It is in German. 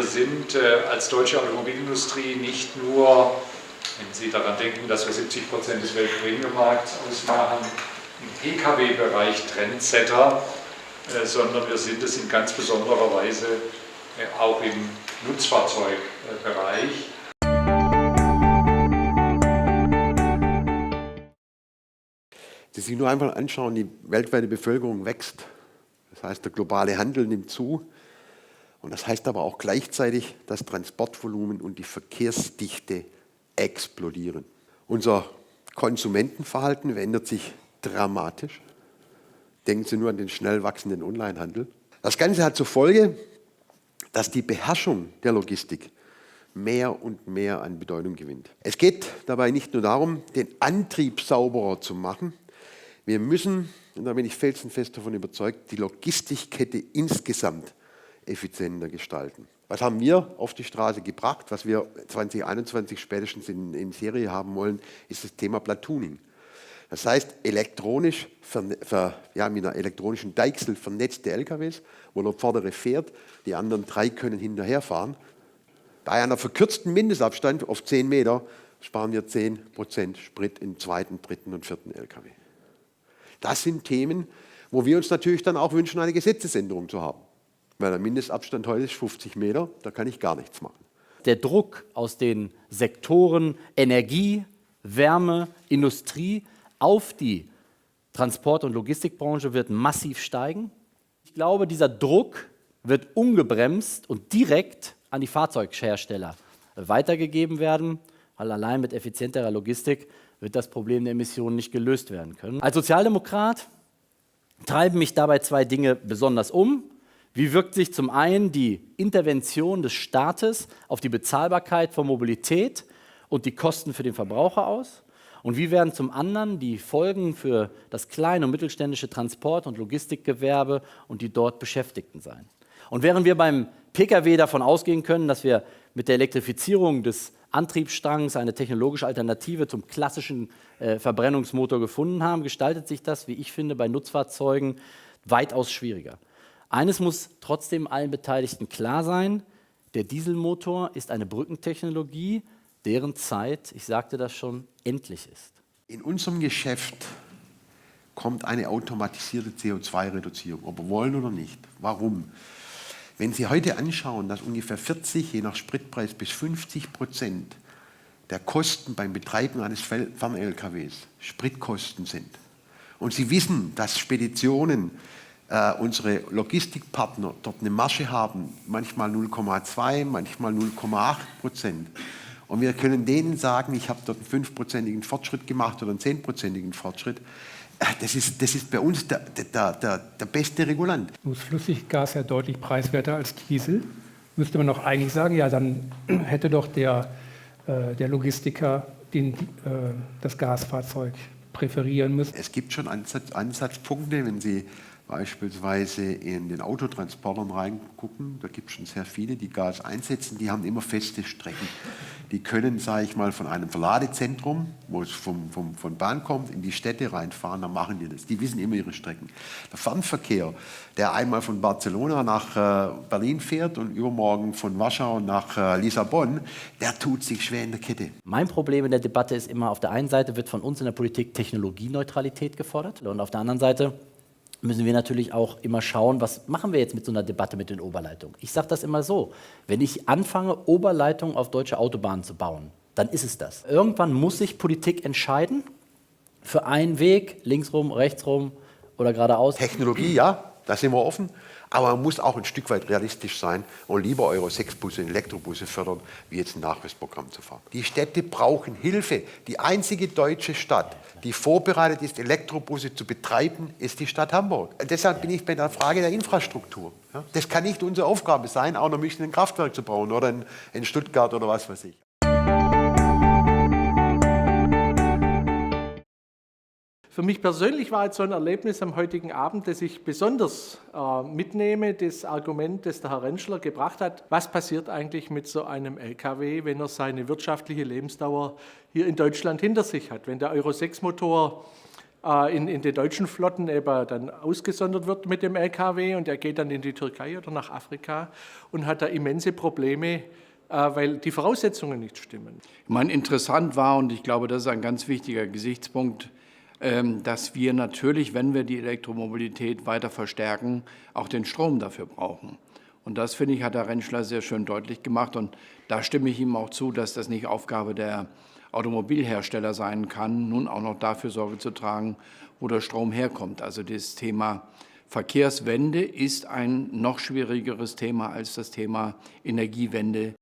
wir sind als deutsche Automobilindustrie nicht nur, wenn Sie daran denken, dass wir 70% des Weltpremiummarkts ausmachen, im Pkw-Bereich Trendsetter, sondern wir sind es in ganz besonderer Weise auch im Nutzfahrzeugbereich. Sie sich nur einfach anschauen, die weltweite Bevölkerung wächst. Das heißt, der globale Handel nimmt zu. Und das heißt aber auch gleichzeitig, das Transportvolumen und die Verkehrsdichte explodieren. Unser Konsumentenverhalten verändert sich dramatisch. Denken Sie nur an den schnell wachsenden Onlinehandel. Das Ganze hat zur Folge, dass die Beherrschung der Logistik mehr und mehr an Bedeutung gewinnt. Es geht dabei nicht nur darum, den Antrieb sauberer zu machen. Wir müssen, und da bin ich felsenfest davon überzeugt, die Logistikkette insgesamt effizienter gestalten. Was haben wir auf die Straße gebracht? Was wir 2021 spätestens in Serie haben wollen, ist das Thema Platooning. Das heißt, elektronisch, mit einer elektronischen Deichsel vernetzte LKWs, wo der vordere fährt, die anderen 3 können hinterherfahren. Bei einer verkürzten Mindestabstand auf 10 Meter sparen wir 10% Sprit im 2., 3. und 4. LKW. Das sind Themen, wo wir uns natürlich dann auch wünschen, eine Gesetzesänderung zu haben. Weil der Mindestabstand heute ist 50 Meter, da kann ich gar nichts machen. Der Druck aus den Sektoren Energie, Wärme, Industrie auf die Transport- und Logistikbranche wird massiv steigen. Ich glaube, dieser Druck wird ungebremst und direkt an die Fahrzeughersteller weitergegeben werden, weil allein mit effizienterer Logistik wird das Problem der Emissionen nicht gelöst werden können. Als Sozialdemokrat treiben mich dabei 2 Dinge besonders um. Wie wirkt sich zum einen die Intervention des Staates auf die Bezahlbarkeit von Mobilität und die Kosten für den Verbraucher aus? Und wie werden zum anderen die Folgen für das kleine und mittelständische Transport- und Logistikgewerbe und die dort Beschäftigten sein? Und während wir beim Pkw davon ausgehen können, dass wir mit der Elektrifizierung des Antriebsstrangs eine technologische Alternative zum klassischen Verbrennungsmotor gefunden haben, gestaltet sich das, wie ich finde, bei Nutzfahrzeugen weitaus schwieriger. Eines muss trotzdem allen Beteiligten klar sein: Der Dieselmotor ist eine Brückentechnologie, deren Zeit, ich sagte das schon, endlich ist. In unserem Geschäft kommt eine automatisierte CO2-Reduzierung, ob wir wollen oder nicht. Warum? Wenn Sie heute anschauen, dass ungefähr 40, je nach Spritpreis bis 50% der Kosten beim Betreiben eines Fern-LKWs Spritkosten sind, und Sie wissen, dass Speditionen, unsere Logistikpartner dort eine Marge haben, manchmal 0,2, manchmal 0,8%. Und wir können denen sagen, ich habe dort einen 5%igen Fortschritt gemacht oder einen 10%igen Fortschritt. Das ist bei uns der beste Regulant. Nun ist Flüssiggas ja deutlich preiswerter als Diesel. Müsste man doch eigentlich sagen, ja, dann hätte doch der Logistiker das Gasfahrzeug präferieren müssen. Es gibt schon Ansatzpunkte, wenn Sie beispielsweise in den Autotransportern reingucken, da gibt es schon sehr viele, die Gas einsetzen, die haben immer feste Strecken. Die können, sage ich mal, von einem Verladezentrum, wo es von Bahn kommt, in die Städte reinfahren, dann machen die das. Die wissen immer ihre Strecken. Der Fernverkehr, der einmal von Barcelona nach Berlin fährt und übermorgen von Warschau nach Lissabon, der tut sich schwer in der Kette. Mein Problem in der Debatte ist immer, auf der einen Seite wird von uns in der Politik Technologieneutralität gefordert und auf der anderen Seite müssen wir natürlich auch immer schauen, was machen wir jetzt mit so einer Debatte mit den Oberleitungen. Ich sage das immer so: Wenn ich anfange, Oberleitungen auf deutsche Autobahnen zu bauen, dann ist es das. Irgendwann muss sich Politik entscheiden für einen Weg, linksrum, rechtsrum oder geradeaus. Technologie, ja, da sind wir offen, aber man muss auch ein Stück weit realistisch sein und lieber Euro-6-Busse und Elektrobusse fördern, wie jetzt ein Nachweisprogramm zu fahren. Die Städte brauchen Hilfe. Die einzige deutsche Stadt, die vorbereitet ist, Elektrobusse zu betreiben, ist die Stadt Hamburg. Deshalb bin ich bei der Frage der Infrastruktur. Ja? Das kann nicht unsere Aufgabe sein, auch noch ein Kraftwerk zu bauen oder in Stuttgart oder was weiß ich. Für mich persönlich war jetzt so ein Erlebnis am heutigen Abend, das ich besonders mitnehme, das Argument, das der Herr Rentschler gebracht hat: Was passiert eigentlich mit so einem LKW, wenn er seine wirtschaftliche Lebensdauer hier in Deutschland hinter sich hat? Wenn der Euro-6-Motor in den deutschen Flotten eben dann ausgesondert wird mit dem LKW und er geht dann in die Türkei oder nach Afrika und hat da immense Probleme, weil die Voraussetzungen nicht stimmen. Ich meine, interessant war, und ich glaube, das ist ein ganz wichtiger Gesichtspunkt, dass wir natürlich, wenn wir die Elektromobilität weiter verstärken, auch den Strom dafür brauchen. Und das, finde ich, hat Herr Rentschler sehr schön deutlich gemacht. Und da stimme ich ihm auch zu, dass das nicht Aufgabe der Automobilhersteller sein kann, nun auch noch dafür Sorge zu tragen, wo der Strom herkommt. Also das Thema Verkehrswende ist ein noch schwierigeres Thema als das Thema Energiewende.